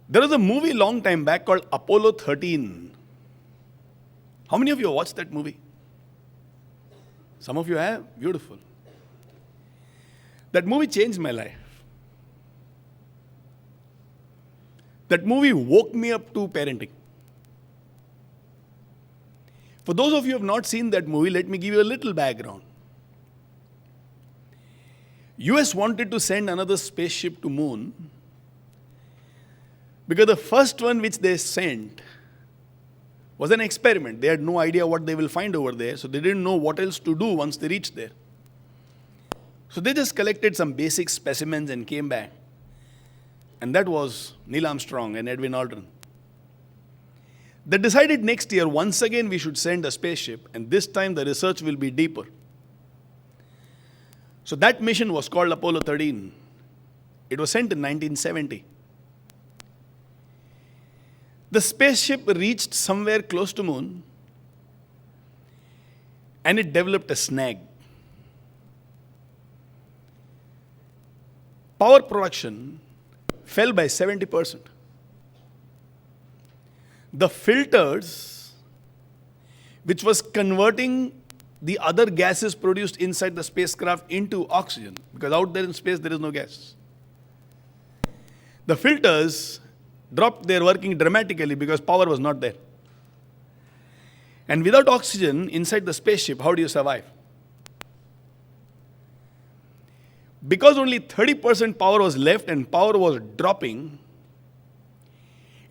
There was a movie long time back called Apollo 13. How many of you have watched that movie? Some of you have? Beautiful. That movie changed my life. That movie woke me up to parenting. For those of you who have not seen that movie, let me give you a little background. US wanted to send another spaceship to moon because the first one which they sent was an experiment. They had no idea what they will find over there, so they didn't know what else to do once they reached there. So they just collected some basic specimens and came back. And that was Neil Armstrong and Edwin Aldrin. They decided next year, once again, we should send a spaceship, and this time the research will be deeper. So that mission was called Apollo 13. It was sent in 1970. The spaceship reached somewhere close to moon, and it developed a snag. Power production fell by 70%. The filters, which was converting the other gases produced inside the spacecraft into oxygen, because out there in space there is no gas. The filters dropped their working dramatically because power was not there. And without oxygen inside the spaceship, how do you survive? Because only 30% power was left and power was dropping,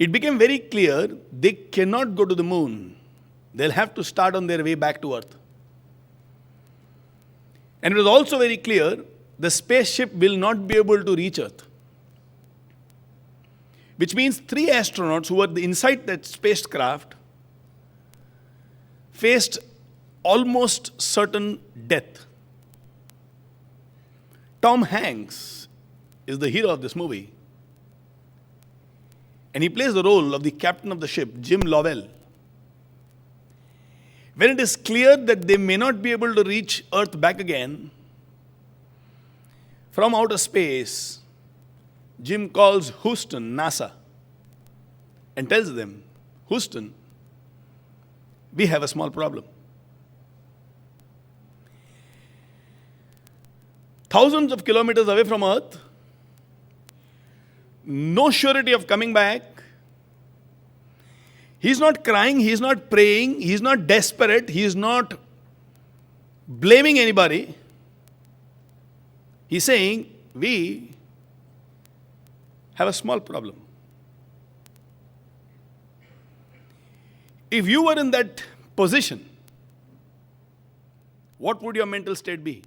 it became very clear they cannot go to the moon. They'll have to start on their way back to Earth. And it was also very clear the spaceship will not be able to reach Earth. Which means 3 astronauts who were inside that spacecraft faced almost certain death. Tom Hanks is the hero of this movie. And he plays the role of the captain of the ship, Jim Lovell. When it is clear that they may not be able to reach Earth back again, from outer space, Jim calls Houston, NASA, and tells them, Houston, we have a small problem. Thousands of kilometers away from Earth, no surety of coming back. He's not crying, he's not praying, he's not desperate, he's not blaming anybody. He's saying, we have a small problem. If you were in that position, what would your mental state be?